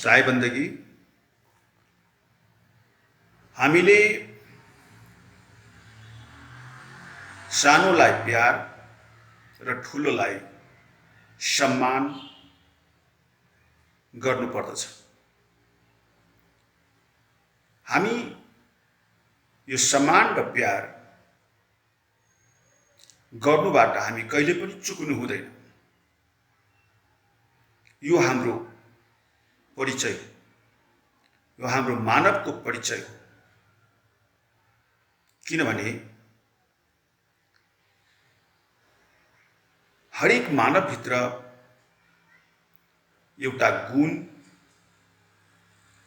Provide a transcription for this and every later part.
साई बन्दगी हामीले सानोलाई प्यार र ठुलोलाई सम्मान गर्नुपर्दछ। हामी यो सम्मान र प्यार गर्नुबाट हामी कहिले पनि चुक्नु हुँदैन। यो हाम्रो परिचय हो, यो हाम्रो मानवको परिचय हो। किनभने हरेक मानवभित्र एउटा गुण,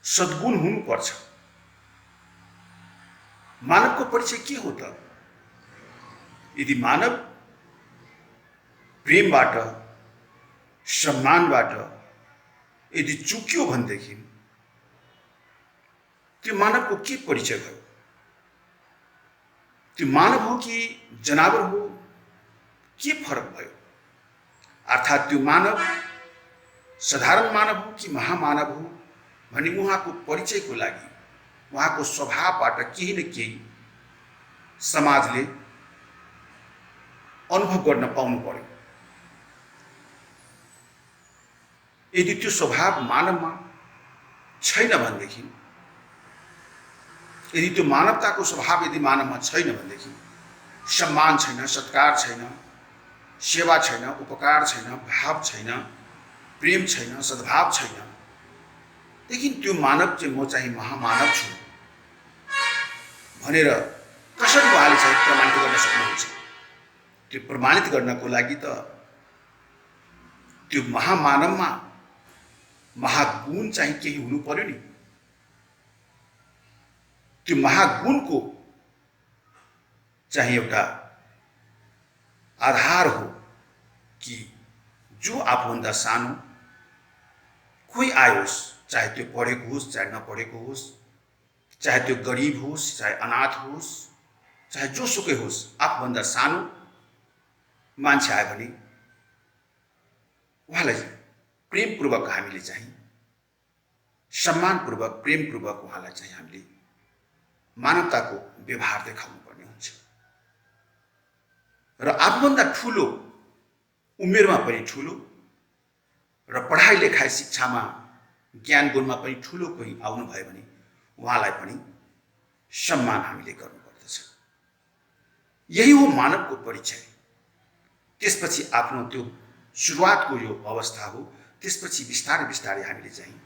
सद्गुण हुनुपर्छ। मानवको परिचय के हो त? यदि मानव प्रेमबाट, सम्मानबाट यदि चुक्यो भनेदेखि त्यो मानवको के परिचय भयो? त्यो मानव हो कि जनावर हो? के फरक भयो? अर्थात् त्यो मानव साधारण मानव हो कि महामानव हो भने उहाँको परिचयको लागि, उहाँको स्वभावबाट केही न केही समाजले अनुभव गर्न पाउनु पर्यो। यदि त्यो स्वभाव मानवमा छैन भनेदेखि, यदि त्यो मानवताको स्वभाव यदि मानवमा छैन भनेदेखि सम्मान छैन, सत्कार छैन, सेवा छैन, उपकार छैन, भाव छैन, प्रेम छैन, सद्भाव छैन, लेकिन त्यो मानव चाहिँ म चाहिँ महामानव छु भनेर कसरी उहाँले चाहिँ प्रमाणित गर्न सक्नुहुन्छ? त्यो प्रमाणित गर्नको लागि त त्यो महामानवमा महागुण चाहिँ केही हुनु पर्यो नि। त्यो महागुणको चाहिँ एउटा आधार हो कि जो आफूभन्दा सानो कोही आयोस्, चाहे त्यो पढेको होस् चाहे नपढेको होस्, चाहे त्यो गरिब होस् चाहे अनाथ होस्, चाहे जोसुकै होस्, आफूभन्दा सानो मान्छे आयो भने उहाँलाई प्रेमपूर्वक हामीले चाहिँ सम्मानपूर्वक, प्रेमपूर्वक उहाँलाई चाहिँ हामीले मानवताको व्यवहार देखाउनु पर्ने हुन्छ। र आफूभन्दा ठुलो, उमेरमा पनि ठुलो र पढाइ लेखाइ शिक्षामा ज्ञान गुणमा पनि ठुलो कोही आउनुभयो भने उहाँलाई पनि सम्मान हामीले गर्नुपर्दछ। यही हो मानवको परिचय। त्यसपछि आफ्नो त्यो सुरुवातको यो अवस्था हो। त्यसपछि बिस्तारै बिस्तारै हामीले चाहिँ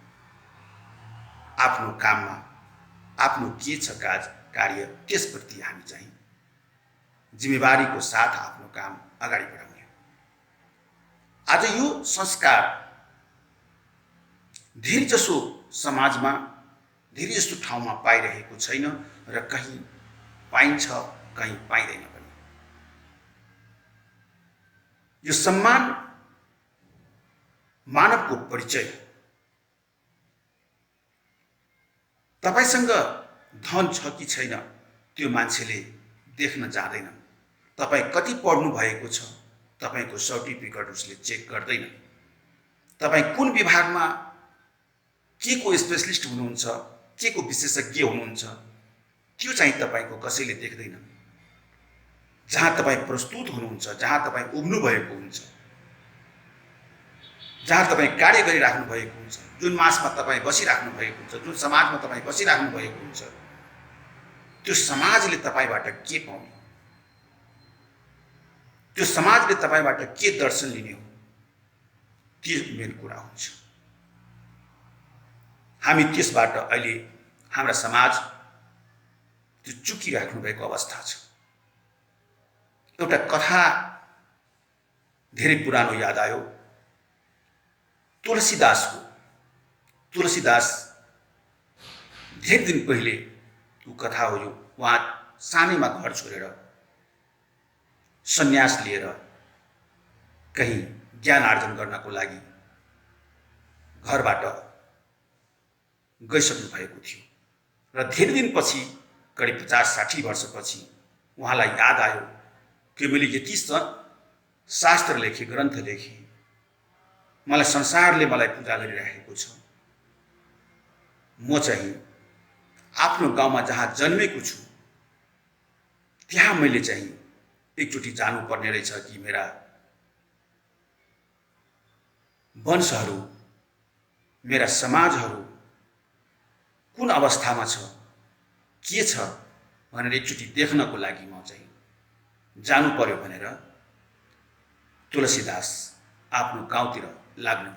आफ्नो काममा, आफ्नो के छ काज कार्य, त्यसप्रति हामी चाहिँ जिम्मेवारीको साथ आफ्नो काम अगाडि बढाउने। आज यो संस्कार धेरै जसो समाजमा, धेरै जसो ठाउँमा पाइरहेको छैन र कहीँ पाइन्छ, कहीँ पाइँदैन पनि। यो सम्मान मानवको परिचय। तपाईसँग धन छ कि छैन त्यो मान्छेले देख्न जाँदैन। तपाईँ कति पढ्नु भएको छ तपाईँको सर्टिफिकेट उसले चेक गर्दैन। तपाईँ कुन विभागमा के को स्पेशलिस्ट हुनुहुन्छ, के को विशेषज्ञ हुनुहुन्छ, त्यो चाहिँ तपाईँको कसैले देख्दैन। जहाँ तपाईँ प्रस्तुत हुनुहुन्छ, जहाँ तपाईँ उभिनु भएको हुन्छ, जहाँ तपाईँ कार्य गरिराख्नु भएको हुन्छ, जुन मासमा तपाईँ बसिराख्नु भएको हुन्छ, जुन समाजमा तपाईँ बसिराख्नु भएको हुन्छ, त्यो समाजले तपाईँबाट के पाउने, त्यो समाजले तपाईँबाट के दर्शन लिने हो, त्यो मेन कुरा हुन्छ। हामी त्यसबाट अहिले हाम्रा समाज त्यो चुकिराख्नु भएको अवस्था छ। एउटा कथा धेरै पुरानो याद आयो, तुलसीदासको। तुलसीदास धेरै दिन पहिले त्यो कथा हो। यो उहाँ सानैमा घर छोडेर सन्यास लिएर कहीँ ज्ञान आर्जन गर्नको लागि घरबाट गइसक्नु भएको थियो र धेरै दिनपछि, करिब 50-60 वर्षपछि उहाँलाई याद आयो कि मैले यति शास्त्र लेखेँ, ग्रन्थ लेखेँ, मलाई संसारले मलाई पूजा गरिरहेको छ, म चाहिँ आफ्नो गाउँमा जहाँ जन्मेको छु त्यहाँ मैले चाहिँ एकचोटि जानुपर्ने रहेछ कि मेरा वंशहरू, मेरा समाजहरू कुन अवस्थामा छ, के छ भनेर एकचोटि देख्नको लागि म चाहिँ जानु पर्यो भनेर तुलसीदास आफ्नो गाउँतिर लाग्नु।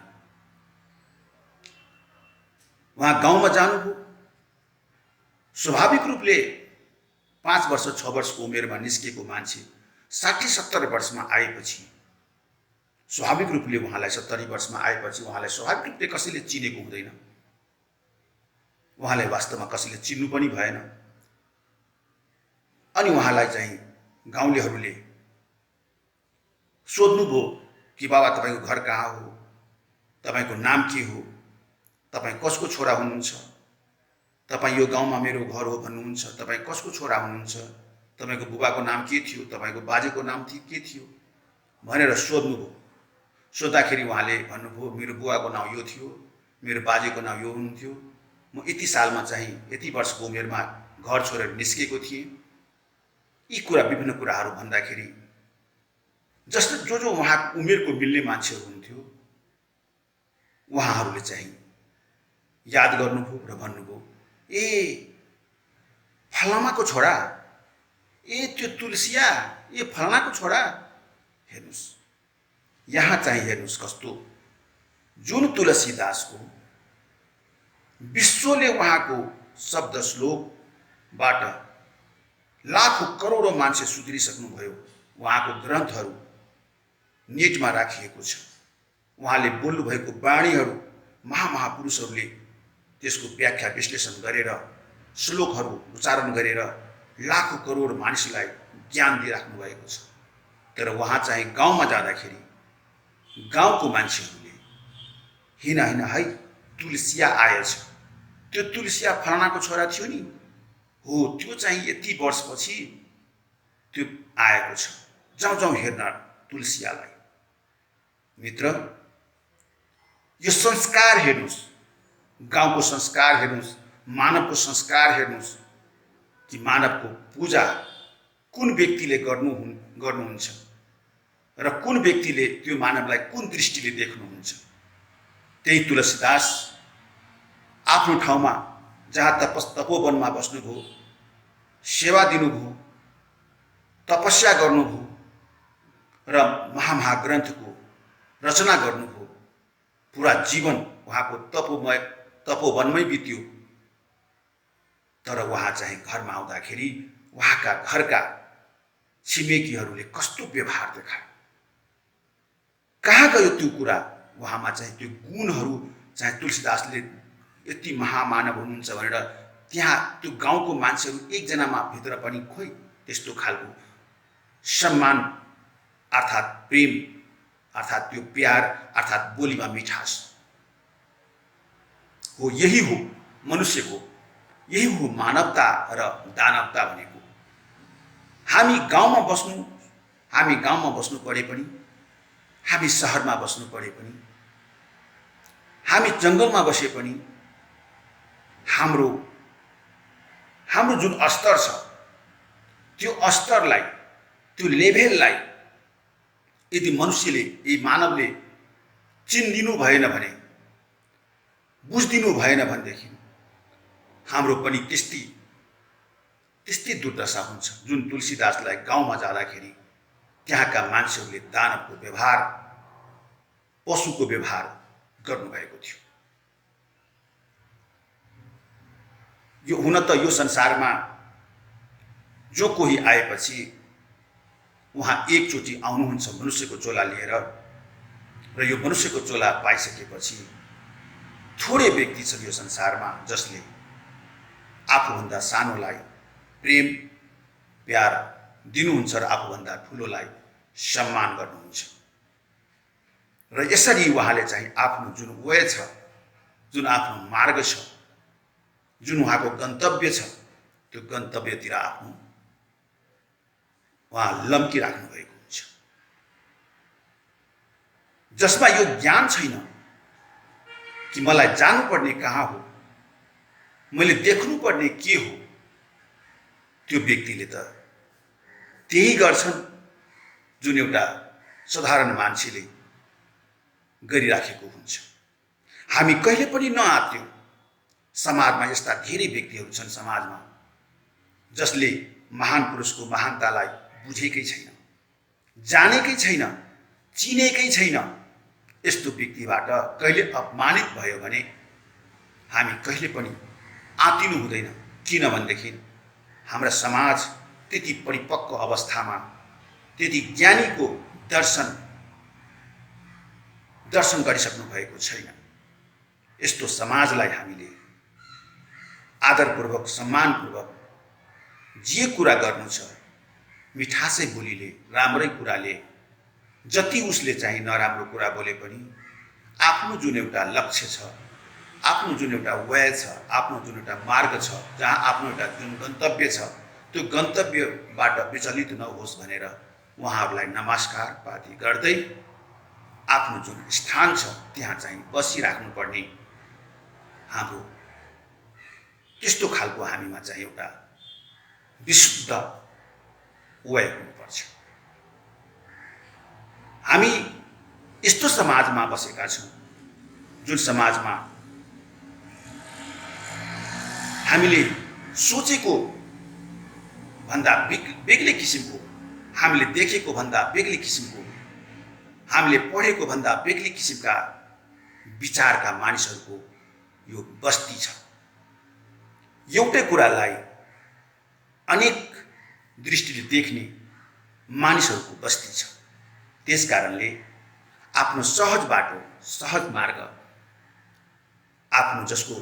उहाँ गाउँमा जानुभयो। स्वाभाविक रूपले 5 वर्ष 6 वर्षको उमेरमा निस्केको मान्छे 60-70 वर्षमा आएपछि, स्वाभाविक रूपले उहाँलाई 70 वर्षमा आएपछि उहाँलाई स्वाभाविक रूपले कसैले चिनेको हुँदैन। उहाँलाई वास्तवमा कसैले चिन्नु पनि भएन। अनि उहाँलाई चाहिँ गाउँलेहरूले सोध्नुभयो कि बाबा तपाईँको घर कहाँ हो, तपाईँको नाम के हो, तपाईँ कसको छोरा हुनुहुन्छ, तपाईँ यो गाउँमा मेरो घर हो भन्नुहुन्छ, तपाईँ कसको छोरा हुनुहुन्छ, तपाईँको बुबाको नाम के थियो, तपाईँको बाजेको नाम के थियो भनेर सोध्नुभयो। सोद्धाखेरि उहाँले भन्नुभयो मेरो बुवाको नाम यो थियो, मेरो बाजेको नाम यो हुन्थ्यो, म यति सालमा चाहिँ यति वर्षको उमेरमा घर छोडेर निस्केको थिएँ। यी कुरा विभिन्न कुराहरू भन्दाखेरि जस्तो जो उहाँको उमेरको मिल्ने मान्छेहरू हुन्थ्यो उहाँहरूले चाहिँ याद गर्नुभयो र भन्नुभयो ए फलामाको छोरा, ए त्यो तुलसिया, ए फलानाको छोरा। हेर्नुहोस् यहाँ चाहिँ हेर्नुहोस् कस्तो जुन तुलसीदासको विश्वले उहाँको शब्द श्लोकबाट लाखौं करोडौं मान्छे सुध्रिसक्नुभयो। उहाँको ग्रन्थहरू नेटमा राखिएको छ। उहाँले बोल्नुभएको वाणीहरू महामहापुरुषहरूले त्यसको व्याख्या विश्लेषण गरेर श्लोकहरू उच्चारण गरेर लाखौं करोड मानिसलाई ज्ञान दिइराख्नु भएको छ। तर उहाँ चाहिँ गाउँमा जाँदाखेरि गाउँको मान्छेहरूले हिँड है तुलसिया आएछ, त्यो तुलसिया फलानाको छोरा थियो नि, हो त्यो चाहिँ यति वर्षपछि त्यो आएको छ, जाउँ जाउँ हेर्न तुलसियालाई। मित्र, यो संस्कार हेर्नुहोस्, गाउँको संस्कार हेर्नुहोस्, मानवको संस्कार हेर्नुहोस् कि मानवको पूजा कुन व्यक्तिले गर्नुहुन्छ र कुन व्यक्तिले त्यो मानवलाई कुन दृष्टिले देख्नुहुन्छ। त्यही तुलसीदास आफ्नो ठाउँमा जहाँ तपोवनमा बस्नुभयो, सेवा दिनुभयो, तपस्या गर्नुभयो र महामहाग्रन्थको रचना गर्नुभयो। पुरा जीवन उहाँको तपोवनमै बित्यो। तर उहाँ चाहिँ घरमा आउँदाखेरि उहाँका घरका छिमेकीहरूले कस्तो व्यवहार देखाए, कहाँ गयो त्यो कुरा। उहाँमा चाहिँ त्यो गुणहरू चाहिँ तुलसीदासले यति महामानव हुनुहुन्छ भनेर त्यहाँ त्यो गाउँको मान्छेहरू एकजनामा भित्र पनि खोइ त्यस्तो खालको सम्मान अर्थात् प्रेम अर्थात् त्यो प्यार अर्थात् बोलीमा मिठास हो। यही हो मनुष्यको, यही हो मानवता र दानवता भनेको। हामी गाउँमा बस्नु परे पनि, हामी सहरमा बस्नु परे पनि, हामी जङ्गलमा बसे पनि हाम्रो जुन स्तर छ त्यो स्तरलाई, त्यो लेभललाई यदि मनुष्यले, यी मानवले चिन्दिनु भएन भने, बुझ्दिनु भएन भनेदेखि हाम्रो पनि त्यस्तै दुर्दशा हुन्छ जुन तुलसीदासलाई गाउँमा जाँदाखेरि त्यहाँका मान्छेहरूले दानवको व्यवहार, पशुको व्यवहार गर्नुभएको थियो। यो हुन त यो संसारमा जो कोही आएपछि उहाँ एकचोटि आउनुहुन्छ मनुष्यको चोला लिएर, र यो मनुष्यको चोला पाइसकेपछि थोरै व्यक्ति छन् यो संसारमा जसले आफूभन्दा सानोलाई प्रेम प्यार दिनुहुन्छ र आफूभन्दा ठुलोलाई सम्मान गर्नुहुन्छ। र यसरी उहाँले चाहिँ आफ्नो जुन वे छ, जुन आफ्नो मार्ग छ, जुन उहाँको गन्तव्य छ, त्यो गन्तव्यतिर आफ्नो उहाँ लम्किराख्नु भएको हुन्छ। जसमा यो ज्ञान छैन कि मलाई जानुपर्ने कहाँ हो, मैले देख्नुपर्ने के हो त्यो व्यक्तिले त त्यही गर्छन् जुन एउटा साधारण मान्छेले गरिराखेको हुन्छ। हामी कहिले पनि नआत्त्यौँ। समाजमा यस्ता धेरै व्यक्तिहरू छन् समाजमा जसले महान पुरुषको महानतालाई बुझेकै छैन, जानेकै छैन, चिनेकै छैन। यस्तो व्यक्तिबाट कहिले अपमानित भयो भने हामी कहिले पनि आत्तिनु हुँदैन। किनभनेदेखि हाम्रा समाज त्यति परिपक्व अवस्थामा, त्यति ज्ञानीको दर्शन गरिसक्नु भएको छैन। यस्तो समाजलाई हामीले आदरपूर्वक, सम्मानपूर्वक जे कुरा गर्नु छ, मिठासै बोलीले, राम्रै कुराले, जति उसले चाहिँ नराम्रो कुरा बोले पनि आफ्नो जुन एउटा लक्ष्य छ, आफ्नो जुन एउटा वय छ, आफ्नो जुन एउटा मार्ग छ, जहाँ आफ्नो एउटा जुन गन्तव्य छ, त्यो गन्तव्यबाट विचलित नहोस् भनेर उहाँहरूलाई नमस्कार पाती गर्दै आफ्नो जुन स्थान छ त्यहाँ चाहिँ बसिराख्नुपर्ने हाम्रो त्यस्तो खालको हामीमा चाहिँ एउटा विशुद्ध वय हुनुपर्छ। हामी यस्तो समाजमा बसेका छौँ जुन समाजमा हामीले सोचेको भन्दा बेग्लै किसिमको, हामीले देखेको भन्दा बेग्लै किसिमको, हामीले पढेको भन्दा बेग्लै किसिमका विचारका मानिसहरूको यो बस्ती छ। एउटै कुरालाई अनेक दृष्टिले देख्ने मानिसहरूको बस्ती छ। त्यसकारणले आफ्नो सहज बाटो, सहज मार्ग, आफ्नो जसको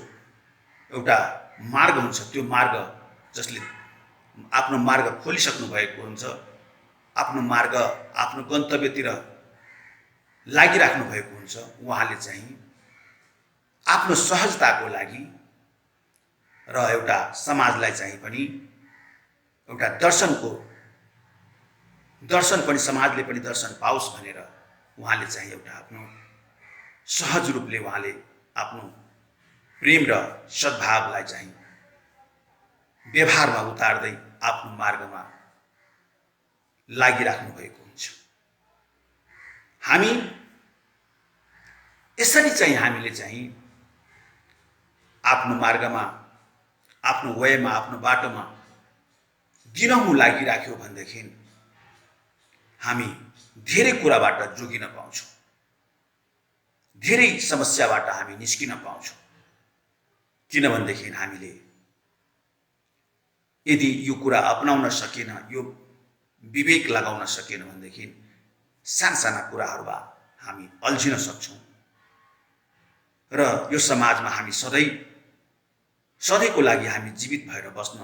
एउटा मार्ग हुन्छ, त्यो मार्ग जसले आफ्नो मार्ग खोलिसक्नु भएको हुन्छ, आफ्नो मार्ग, आफ्नो गन्तव्यतिर लागिराख्नु भएको हुन्छ, उहाँले चाहिँ आफ्नो सहजताको लागि र एउटा समाजलाई चाहिँ पनि एउटा दर्शन पनि, समाजले पनि दर्शन पाओस् भनेर उहाँले चाहिँ एउटा आफ्नो सहज रूपले उहाँले आफ्नो प्रेम र सद्भावलाई चाहिँ व्यवहारमा उतार्दै आफ्नो मार्गमा लागिराख्नु भएको हुन्छ। हामी यसरी चाहिँ हामीले चाहिँ आफ्नो मार्गमा, आफ्नो वयमा, आफ्नो बाटोमा दिनहुँ लागिराख्यो भनेदेखि हामी धेरै कुराबाट जोगिन पाउँछौँ, धेरै समस्याबाट हामी निस्किन पाउँछौँ। किनभनेदेखि हामीले यदि यो कुरा अपनाउन सकेन, यो विवेक लगाउन सकेन भनेदेखि साना कुराहरूमा हामी अल्झिन सक्छौँ र यो समाजमा हामी सधैँको लागि हामी जीवित भएर बस्न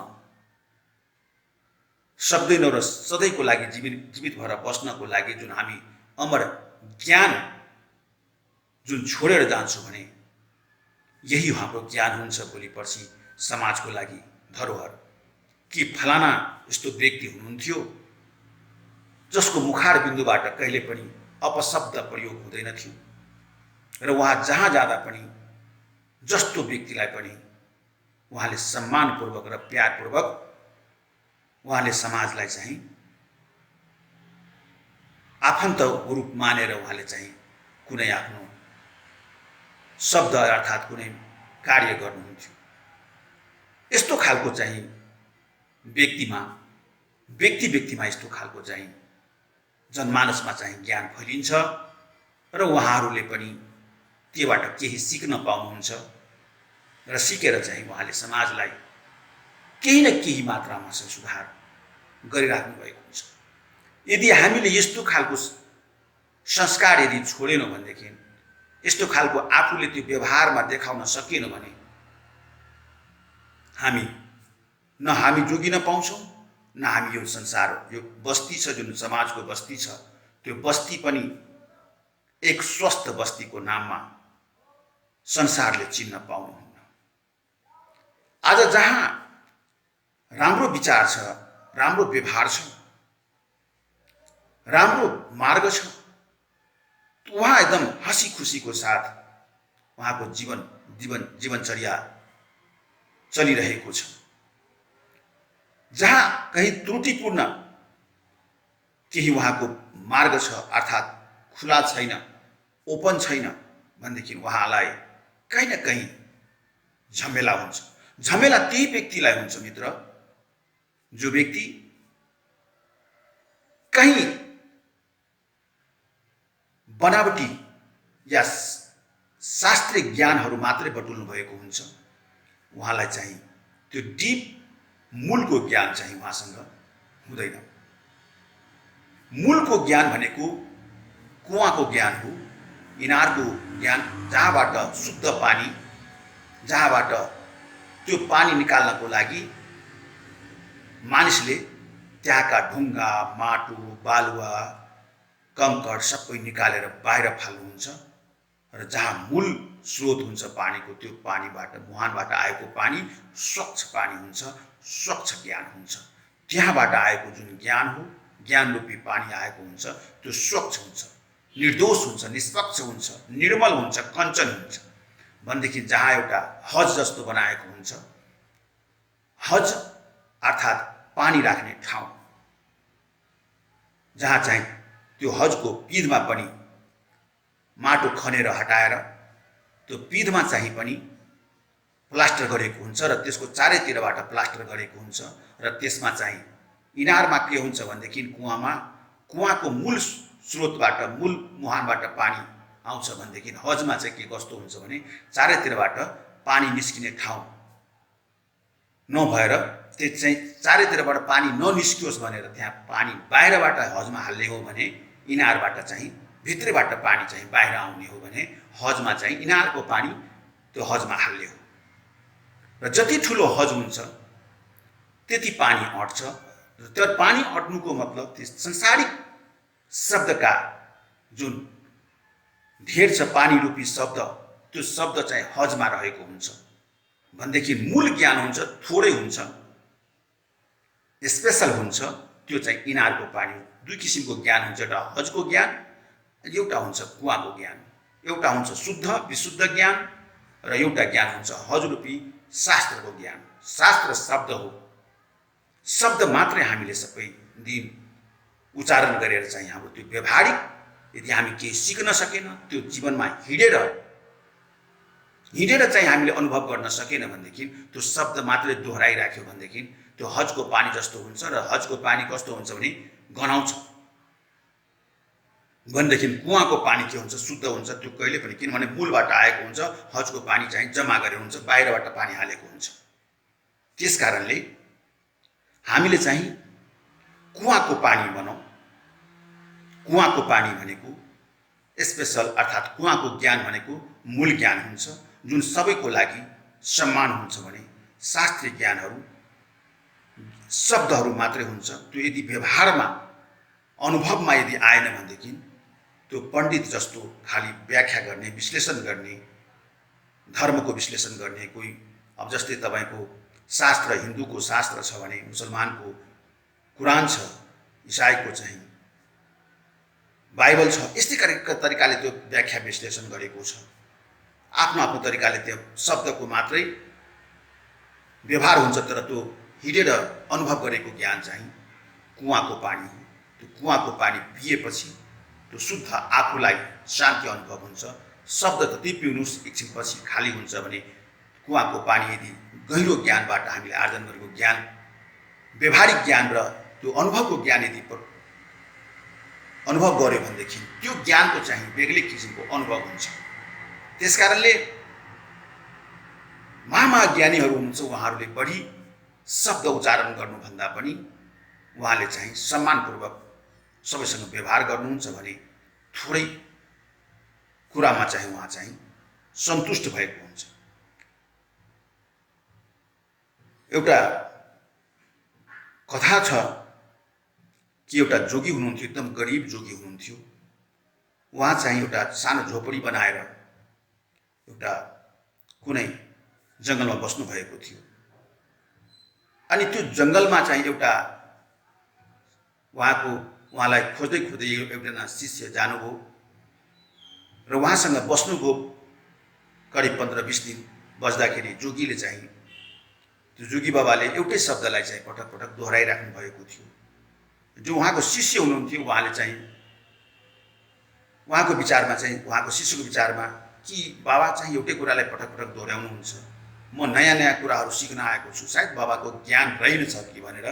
सक्दैनौँ र सधैँको लागि जीवित भएर बस्नको लागि जुन हामी अमर ज्ञान जुन छोडेर जान्छौँ भने यही हाम्रो ज्ञान हुन्छ भोलि पर्सि समाजको लागि धरोहर। कि फलाना यस्तो व्यक्ति हुनुहुन्थ्यो जसको मुखार बिन्दुबाट कहिले पनि अपशब्द प्रयोग हुँदैन थियो र उहाँ जहाँ जाँदा पनि जस्तो व्यक्तिलाई पनि उहाँले सम्मानपूर्वक र प्यारपूर्वक उहाँले समाजलाई चाहिँ आफन्त रूप मानेर उहाँले चाहिँ कुनै आफ्नो शब्द अर्थात् कुनै कार्य गर्नुहुन्थ्यो। यस्तो खालको चाहिँ व्यक्तिमा यस्तो खालको चाहिँ जनमानसमा चाहिँ ज्ञान फैलिन्छ र उहाँहरूले पनि त्योबाट केही सिक्न पाउनुहुन्छ र सिकेर चाहिँ उहाँले समाजलाई केही न केही मात्रामा चाहिँ सुधार गरिराख्नु भएको हुन्छ। यदि हामीले यस्तो खालको संस्कार यदि छोडेनौँ भनेदेखि, यस्तो खालको आफूले त्यो व्यवहारमा देखाउन सकेनौँ भने हामी जोगिन पाउँछौँ, न हामी यो संसार, यो बस्ती छ जुन समाजको बस्ती छ, त्यो बस्ती पनि एक स्वस्थ बस्तीको नाममा संसारले चिन्न पाउनुहुन्न। आज जहाँ राम्रो विचार छ, राम्रो व्यवहार छ, राम्रो मार्ग छ, उहाँ एकदम हँसी खुसीको साथ उहाँको जीवनचर्या चलिरहेको छ। जहाँ कहीँ त्रुटिपूर्ण केही उहाँको मार्ग छ अर्थात् खुला छैन, ओपन छैन भनेदेखि उहाँलाई कहीँ न कहीँ झमेला हुन्छ। झमेला त्यही व्यक्तिलाई हुन्छ मित्र, जो व्यक्ति कहीँ बनावटी या शास्त्रीय ज्ञानहरू मात्रै बटुल्नु भएको हुन्छ। उहाँलाई चाहिँ त्यो डिप मूलको ज्ञान चाहिँ उहाँसँग हुँदैन। मूलको ज्ञान भनेको कुवाको ज्ञान हो, इनारको ज्ञान, जहाँबाट शुद्ध पानी, जहाँबाट त्यो पानी निकाल्नको लागि मानिसले त्यहाँका ढुङ्गा, माटो, बालुवा, कंकड सबै निकालेर बाहिर फाल्नुहुन्छ र जहाँ मूल स्रोत हुन्छ पानीको, त्यो पानीबाट, मुहानबाट आएको पानी स्वच्छ पानी हुन्छ, स्वच्छ ज्ञान हुन्छ। त्यहाँबाट आएको जुन ज्ञान हो, ज्ञान रूपी पानी आएको हुन्छ, त्यो स्वच्छ हुन्छ, निर्दोष हुन्छ, निष्पक्ष हुन्छ, निर्मल हुन्छ, कञ्चन हुन्छ। भनेदेखि जहाँ एउटा हज जस्तो बनाएको हुन्छ, हज अर्थात् पानी राख्ने ठाउँ, जहाँ चाहिँ त्यो हजको पिँधमा पनि माटो खनेर हटाएर त्यो पिँधमा चाहिँ पनि प्लास्टर गरेको हुन्छ र त्यसको चारैतिरबाट प्लास्टर गरेको हुन्छ र त्यसमा चाहिँ इनारमा के हुन्छ भनेदेखि कुवाको मूल स्रोतबाट, मूल मुहानबाट पानी आउँछ भनेदेखि हजमा चाहिँ के कस्तो हुन्छ भने चारैतिरबाट पानी निस्किने ठाउँ नभएर त्यो चाहिँ चारैतिरबाट पानी ननिस्कियोस् भनेर त्यहाँ पानी बाहिरबाट हजमा हाल्ने हो भने, इनारबाट चाहिँ भित्रबाट पानी चाहिँ बाहिर आउने हो भने हजमा चाहिँ इनारको पानी त्यो हजमा हाल्ने हो। र जति ठुलो हज हुन्छ त्यति पानी अट्छ। र त्यो पानी अट्नुको मतलब त्यस संसारिक शब्दका जुन ढेर छ, पानी रूपी शब्द, त्यो शब्द चाहिँ हजमा रहेको हुन्छ भनेदेखि मूल ज्ञान हुन्छ, थोरै हुन्छ, स्पेशल हुन्छ, त्यो चाहिँ इनारको पानी। दुई किसिमको ज्ञान हुन्छ, एउटा हजको ज्ञान, एउटा हुन्छ कुवाको ज्ञान। एउटा हुन्छ शुद्ध विशुद्ध ज्ञान र एउटा ज्ञान हुन्छ हज रूपी शास्त्रको ज्ञान। शास्त्र शब्द हो, शब्द मात्रै हामीले सबै दिन उच्चारण गरेर चाहिँ हाम्रो त्यो व्यवहारिक यदि हामी केही सिक्न सकेन, त्यो जीवनमा हिँडेर चाहिँ हामीले अनुभव गर्न सकेन भनेदेखि त्यो शब्द मात्रै दोहोऱ्याइराख्यो भनेदेखि त्यो हजको पानी जस्तो हुन्छ। र हजको पानी कस्तो हुन्छ भने गनाउँछ भनेदेखि कुवाको पानी के हुन्छ, शुद्ध हुन्छ। त्यो कहिले पनि, किनभने मूलबाट आएको हुन्छ, हजको पानी चाहिँ जम्मा गरेर हुन्छ, बाहिरबाट पानी हालेको हुन्छ। त्यस कारणले हामीले चाहिँ कुवाको पानी बनाऊ। कुवाको पानी भनेको स्पेशल अर्थात् कुवाको ज्ञान भनेको मूल ज्ञान हुन्छ, जुन सबैको लागि सम्मान हुन्छ भने शास्त्रीय ज्ञानहरू शब्दहरू मात्रै हुन्छ। त्यो यदि व्यवहारमा अनुभवमा यदि आएन भनेदेखि त्यो पण्डित जस्तो खाली व्याख्या गर्ने, विश्लेषण गर्ने, धर्मको विश्लेषण गर्ने, कोही अब जस्तै तपाईँको शास्त्र, हिन्दूको शास्त्र छ भने मुसलमानको कुरान छ, इसाईको चाहिँ बाइबल छ, यस्तै तरिकाले त्यो व्याख्या विश्लेषण गरेको छ। आफ्नो आफ्नो तरिकाले त्यो शब्दको मात्रै व्यवहार हुन्छ, तर त्यो हिँडेर अनुभव गरेको ज्ञान चाहिँ कुवाको पानी हो। त्यो कुवाको पानी पिएपछि त्यो शुद्ध आफूलाई शान्ति अनुभव हुन्छ। शब्द जति पिउनुहोस् एकछिनपछि खाली हुन्छ भने कुवाको पानी यदि गहिरो ज्ञानबाट हामीले आर्जन गरेको ज्ञान, व्यवहारिक ज्ञान र त्यो अनुभवको ज्ञान यदि अनुभव गर्यो भनेदेखि त्यो ज्ञानको चाहिँ बेग्लै किसिमको अनुभव हुन्छ। त्यसकारणले महाज्ञानीहरू हुनुहुन्छ, उहाँहरूले बढी शब्द उच्चारण गर्नुभन्दा पनि उहाँले चाहिँ सम्मानपूर्वक सबैसँग व्यवहार गर्नुहुन्छ भने थोरै कुरामा चाहिँ उहाँ चाहिँ सन्तुष्ट भएको हुन्छ। एउटा कथा छ कि एउटा जोगी हुनुहुन्थ्यो, एकदम गरिब जोगी हुनुहुन्थ्यो। उहाँ चाहिँ एउटा सानो झोपडी बनाएर एउटा कुनै जङ्गलमा बस्नु भएको थियो। अनि त्यो जङ्गलमा चाहिँ एउटा उहाँलाई खोज्दै खोज्दै एउटा शिष्य जानुभयो र उहाँसँग बस्नुभयो। करिब 15-20 दिन बस्दाखेरि जोगीले चाहिँ त्यो जोगी बाबाले एउटै शब्दलाई चाहिँ पटक पटक दोहोऱ्याइराख्नु भएको थियो। जो उहाँको शिष्य हुनुहुन्थ्यो उहाँले चाहिँ उहाँको विचारमा चाहिँ उहाँको शिष्यको विचारमा कि बाबा चाहिँ एउटै कुरालाई पटक पटक दोहोऱ्याउनुहुन्छ, म नयाँ नयाँ कुराहरू सिक्न आएको छु, सायद बाबाको ज्ञान रहेनछ कि भनेर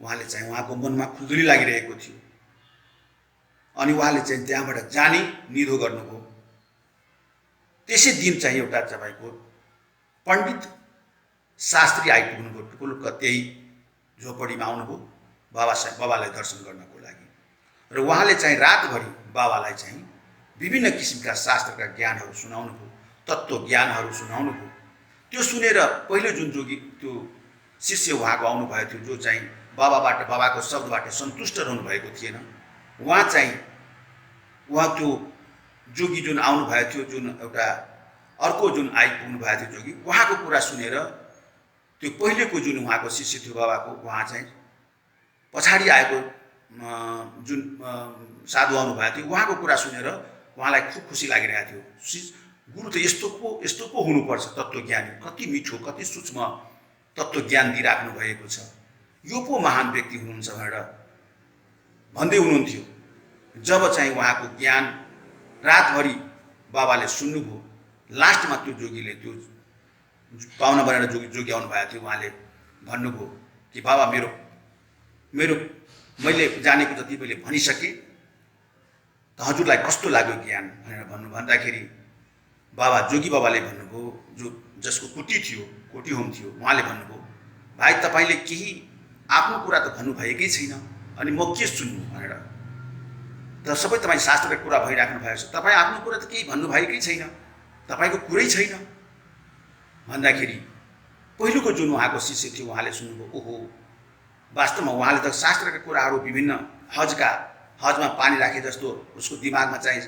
उहाँले चाहिँ उहाँको मनमा खुल्दुली लागिरहेको थियो। अनि उहाँले चाहिँ त्यहाँबाट जाने निधो गर्नुभयो। त्यसै दिन चाहिँ एउटा तपाईँको पण्डित शास्त्री आइपुग्नुभयो। टुकुलुक्क त्यही झोपडीमा आउनुभयो बाबालाई दर्शन गर्नको लागि। र उहाँले चाहिँ रातभरि बाबालाई चाहिँ विभिन्न किसिमका शास्त्रका ज्ञानहरू सुनाउनुभयो, तत्त्व ज्ञानहरू सुनाउनुभयो। त्यो सुनेर पहिलो जुन जोगी त्यो शिष्य उहाँको आउनुभएको थियो, जो चाहिँ बाबाको शब्दबाट सन्तुष्ट रहनुभएको थिएन, उहाँ त्यो जोगी जुन आउनुभएको थियो, जुन एउटा अर्को जुन आइपुग्नु भएको थियो जोगी, उहाँको कुरा सुनेर त्यो पहिलेको जुन उहाँको शिष्य थियो बाबाको, उहाँ चाहिँ पछाडि आएको जुन साधु आउनुभएको थियो उहाँको कुरा सुनेर उहाँलाई खुब खुसी लागिरहेको थियो। गुरु त यस्तो पो हुनुपर्छ, तत्त्वज्ञानी, कति मिठो कति सूक्ष्म तत्त्वज्ञान दिइराख्नु भएको छ, यो पो महान व्यक्ति हुनुहुन्छ भनेर भन्दै हुनुहुन्थ्यो। जब चाहिँ उहाँको ज्ञान रातभरि बाबाले सुन्नुभयो, लास्टमा त्यो जोगीले त्यो पाहुना बनेर जोगी आउनु भएको थियो, उहाँले भन्नुभयो कि बाबा मेरो मैले जानेको जति मैले भनिसकेँ, त हजुरलाई कस्तो लाग्यो ज्ञान भनेर भन्दाखेरि जोगी बाबाले भन्नुभयो, जसको कोठी होम थियो, उहाँले भन्नुभयो, भाइ तपाईँले केही आफ्नो कुरा त भन्नुभएकै छैन, अनि म के सुन्नु भनेर, त सबै तपाईँ शास्त्रका कुरा भइराख्नु भएको छ, तपाईँ आफ्नो कुरा त केही भन्नुभएकै छैन, तपाईँको कुरै छैन भन्दाखेरि पहिलोको जुन उहाँको शिष्य थियो उहाँले सुन्नुभयो, ओहो वास्तवमा उहाँले त शास्त्रका कुराहरू विभिन्न हजमा पानी राखे जस्तो उसको दिमागमा चाहिँ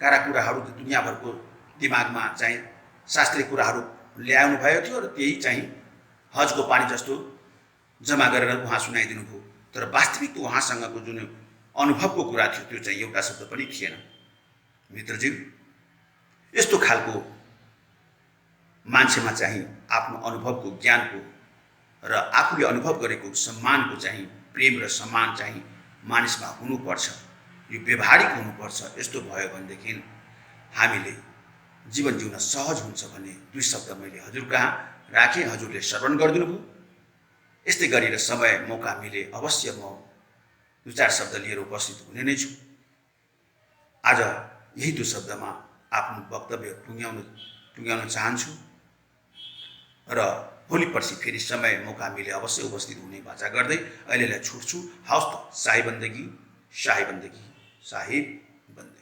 कारा कुराहरू दुनियाँभरको दिमागमा चाहिँ शास्त्रीय कुराहरू ल्याउनु भएको थियो र त्यही चाहिँ हजको पानी जस्तो जम्मा गरेर उहाँ सुनाइदिनु भयो। तर वास्तविक उहाँसँगको जुन अनुभवको कुरा थियो त्यो चाहिँ एउटा शब्द पनि थिएन। मित्रज्यू, यस्तो खालको मान्छेमा चाहिँ आफ्नो अनुभवको ज्ञानको र आफूले अनुभव गरेको सम्मानको चाहिँ प्रेम र सम्मान चाहिँ मानिसमा हुनुपर्छ, यो व्यवहारिक हुनुपर्छ। यस्तो भयो भनेदेखि हामीले जीवन जिउन सहज हुन्छ भन्ने दुई शब्द मैले हजुर कहाँ राखेँ, हजुरले श्रवण गरिदिनु भयो। यस्तै गरेर समय मौका मिले अवश्य म दुई चार शब्द लिएर उपस्थित हुने नै छु। आज यही दुई शब्दमा आफ्नो वक्तव्य टुङ्ग्याउन चाहन्छु र भोलि पर्सि फेरि समय मौका मिले अवश्य उपस्थित हुने बाचा गर्दै अहिलेलाई छुट्छु। हवस् त, साहिब बन्दगी, साहिब बन्दगी, साहिब बन्दगी।